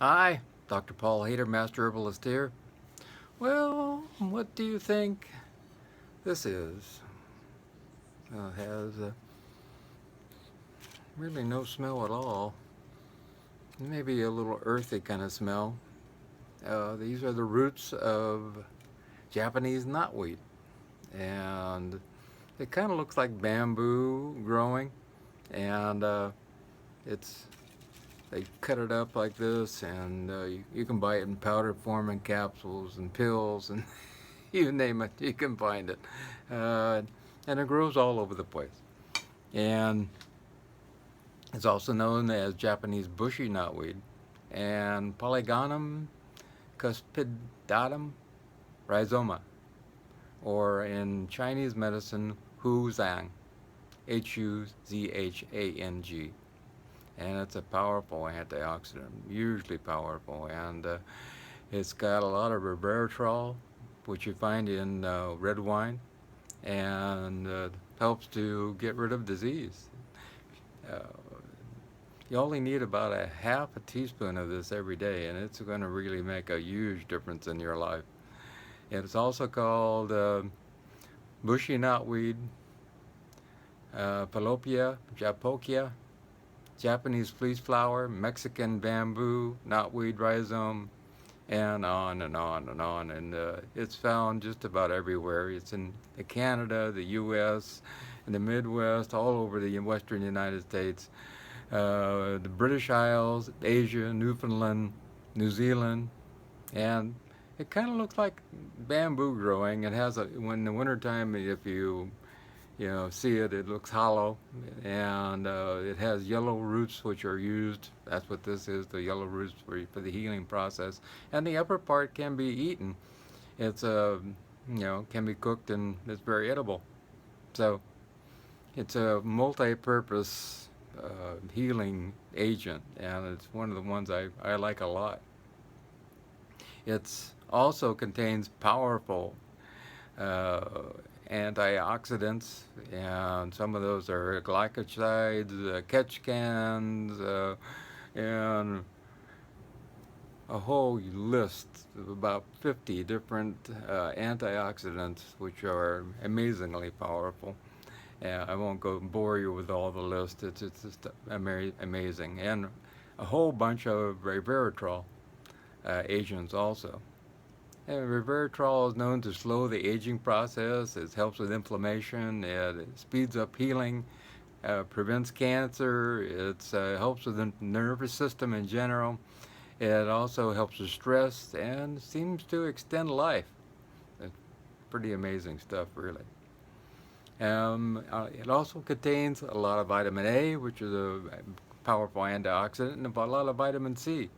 Hi, Dr. Paul Haider, Master Herbalist here. Well, what do you think this is? Has really no smell at all. Maybe a little earthy kind of smell. These are the roots of Japanese knotweed, and it kind of looks like bamboo growing, and it's they cut it up like this, and you can buy it in powder form and capsules and pills and you name it, you can find it. Uh, and it grows all over the place. And it's also known as Japanese Bushy Knotweed and Polygonum Cuspidatum Rhizoma, or in Chinese medicine, Hu Zhang, Huzhang. And it's a powerful antioxidant, usually powerful, and it's got a lot of resveratrol, which you find in red wine, and helps to get rid of disease. Uh, you only need about a half a teaspoon of this every day, and it's going to really make a huge difference in your life. And it's also called bushy knotweed, Palopia japonica, Japanese fleece flower, Mexican bamboo, knotweed rhizome, and on and on and on. And it's found just about everywhere. It's in Canada, the U.S., in the Midwest, all over the western United States, the British Isles, Asia, Newfoundland, New Zealand, and it kind of looks like bamboo growing. It has a, when in the wintertime, if you see it, it looks hollow, and it has yellow roots which are used. That's what this is, the yellow roots for the healing process. And the upper part can be eaten. It's can be cooked, and it's very edible. So it's a multi-purpose healing agent, and it's one of the ones I like a lot. It also contains powerful uh, antioxidants, and some of those are glycosides, catechins, and a whole list of about 50 different antioxidants, which are amazingly powerful. I won't go bore you with all the list. It's just amazing, and a whole bunch of resveratrol agents also. And resveratrol is known to slow the aging process. It helps with inflammation. It speeds up healing. Prevents cancer. It helps with the nervous system in general. It also helps with stress and seems to extend life. It's pretty amazing stuff, really. It also contains a lot of vitamin A, which is a powerful antioxidant, and a lot of vitamin C.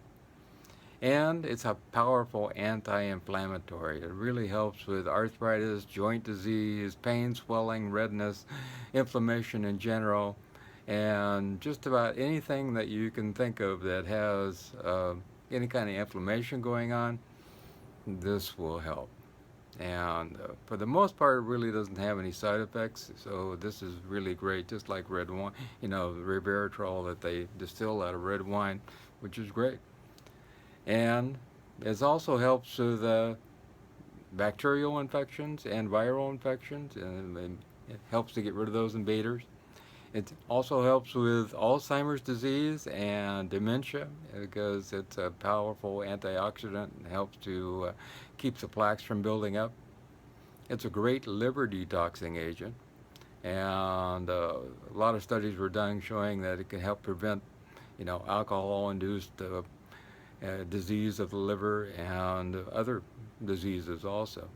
And it's a powerful anti-inflammatory. It really helps with arthritis, joint disease, pain, swelling, redness, inflammation in general, and just about anything that you can think of that has any kind of inflammation going on, this will help. And for the most part, it really doesn't have any side effects. So this is really great, just like red wine, the resveratrol that they distill out of red wine, which is great. And it also helps with bacterial infections and viral infections, and it helps to get rid of those invaders. It also helps with Alzheimer's disease and dementia because it's a powerful antioxidant and helps to keep the plaques from building up. It's a great liver detoxing agent, and a lot of studies were done showing that it can help prevent, alcohol-induced disease of the liver and other diseases also.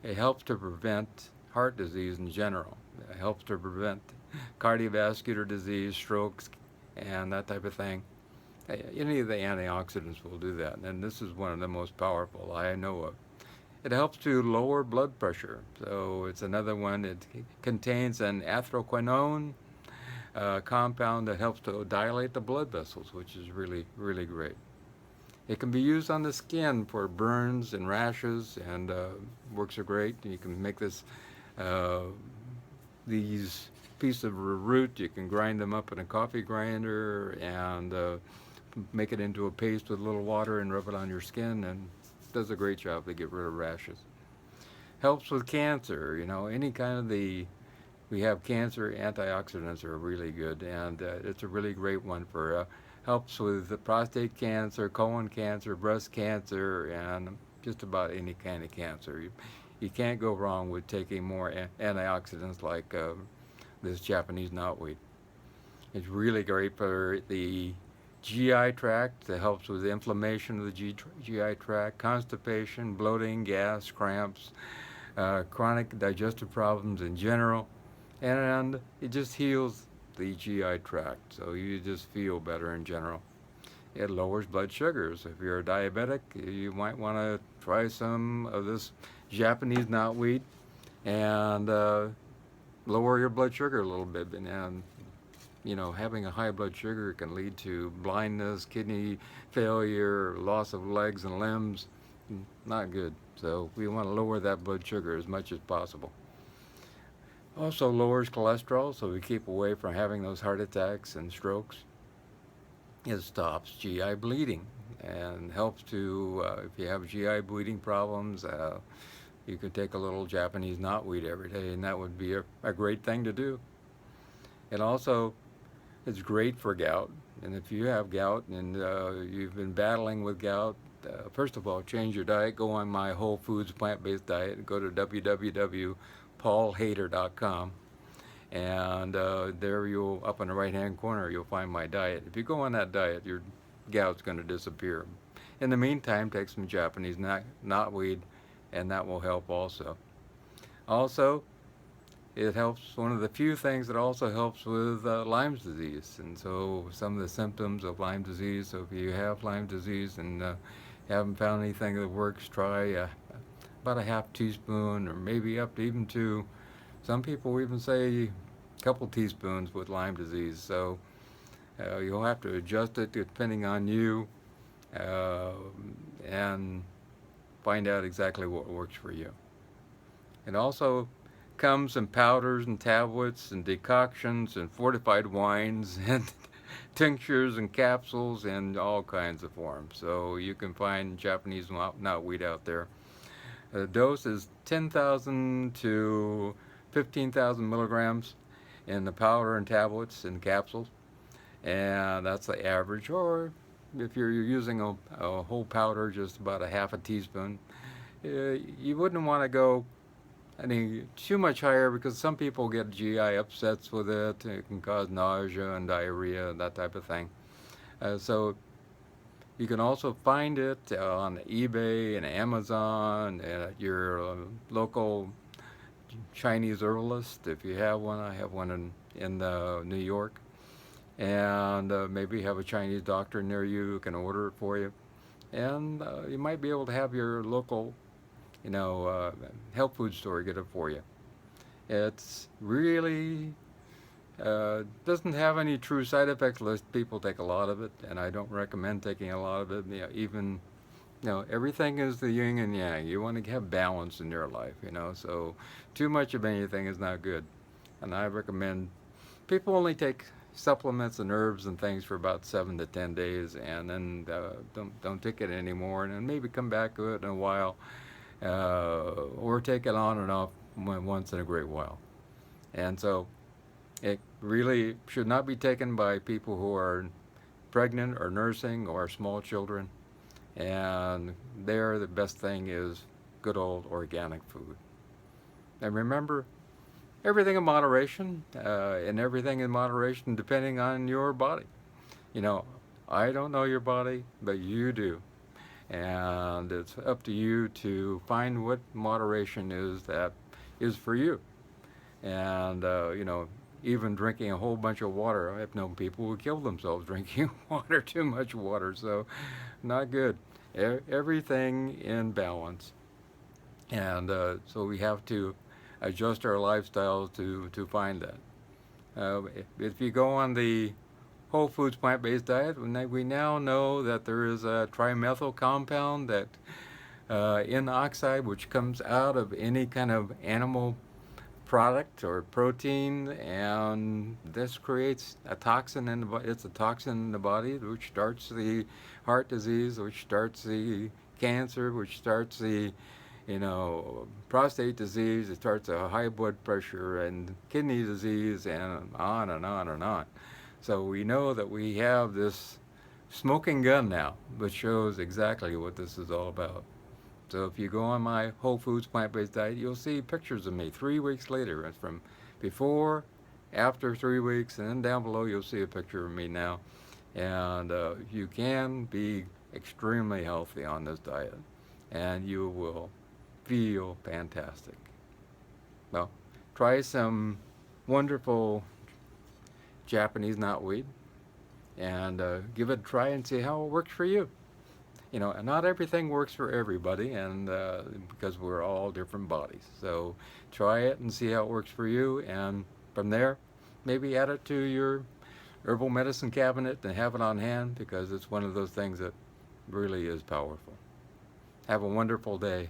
It helps to prevent heart disease in general. It helps to prevent cardiovascular disease, strokes, and that type of thing. Any of the antioxidants will do that, and this is one of the most powerful I know of. It helps to lower blood pressure, so it's another one. It contains an athroquinone compound that helps to dilate the blood vessels, which is really, really great. It can be used on the skin for burns and rashes, and works are great. You can make uh, these pieces of root. You can grind them up in a coffee grinder and make it into a paste with a little water and rub it on your skin, and does a great job to get rid of rashes. Helps with cancer, any kind of we have cancer, antioxidants are really good, and it's a really great one for helps with the prostate cancer, colon cancer, breast cancer, and just about any kind of cancer. You can't go wrong with taking more antioxidants like this Japanese knotweed. It's really great for the GI tract. It helps with the inflammation of the GI tract, constipation, bloating, gas, cramps, chronic digestive problems in general, and it just heals the GI tract, so you just feel better in general. It lowers blood sugars. If you're a diabetic, you might want to try some of this Japanese knotweed and lower your blood sugar a little bit. And having a high blood sugar can lead to blindness, kidney failure, loss of legs and limbs. Not good. So we want to lower that blood sugar as much as possible. Also lowers cholesterol, so we keep away from having those heart attacks and strokes. It stops GI bleeding and helps to, if you have GI bleeding problems, you could take a little Japanese knotweed every day, and that would be a great thing to do. It also is great for gout, and if you have gout and you've been battling with gout, first of all, change your diet. Go on my whole foods plant-based diet and go to www.paulhaider.com, and there up in the right-hand corner you'll find my diet. If you go on that diet, your gout's going to disappear. In the meantime, take some Japanese knotweed, and that will help also. Also, it helps, one of the few things that also helps with Lyme's disease. And so some of the symptoms of Lyme disease, so if you have Lyme disease and haven't found anything that works, try about a half teaspoon or maybe up to even 2. Some people even say a couple teaspoons with Lyme disease. So you'll have to adjust it depending on you and find out exactly what works for you. It also comes in powders and tablets and decoctions and fortified wines and tinctures and capsules in all kinds of forms. So you can find Japanese knotweed out there. The dose is 10,000 to 15,000 milligrams in the powder and tablets and capsules, and that's the average. Or if you're using a whole powder, just about a half a teaspoon, you wouldn't want to go too much higher, because some people get GI upsets with it. It can cause nausea and diarrhea, that type of thing. So you can also find it on eBay and Amazon and at your local Chinese herbalist. If you have one, I have one in New York. And maybe you have a Chinese doctor near you who can order it for you. And you might be able to have your local health food store get it for you. It's really doesn't have any true side effects unless people take a lot of it, and I don't recommend taking a lot of it. Everything is the yin and yang. You want to have balance in your life, so too much of anything is not good. And I recommend people only take supplements and herbs and things for about 7 to 10 days, and then don't take it anymore, and then maybe come back to it in a while. Or take it on and off once in a great while. And so it really should not be taken by people who are pregnant or nursing or small children. And there, the best thing is good old organic food. And remember, everything in moderation, and everything in moderation depending on your body. I don't know your body, but you do. And it's up to you to find what moderation is that is for you. And even drinking a whole bunch of water, I've known people who kill themselves drinking too much water, so not good. Everything in balance. And so we have to adjust our lifestyles to find that. If you go on the whole foods plant-based diet, we now know that there is a trimethyl compound that in oxide, which comes out of any kind of animal product or protein, and this creates a toxin in the body. It's a toxin in the body which starts the heart disease, which starts the cancer, which starts the prostate disease. It starts a high blood pressure and kidney disease, and on and on and on. So we know that we have this smoking gun now, which shows exactly what this is all about. So if you go on my whole foods plant-based diet, you'll see pictures of me 3 weeks later. It's from before, after 3 weeks, and then down below you'll see a picture of me now. And you can be extremely healthy on this diet, and you will feel fantastic. Well, try some wonderful Japanese knotweed and give it a try and see how it works for you. And not everything works for everybody, and because we're all different bodies. So try it and see how it works for you, and from there, maybe add it to your herbal medicine cabinet and have it on hand, because it's one of those things that really is powerful. Have a wonderful day.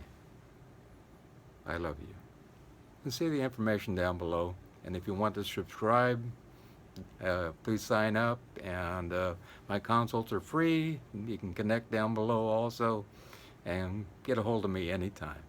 I love you. And see the information down below. And if you want to subscribe, please sign up, and my consults are free. You can connect down below also and get a hold of me anytime.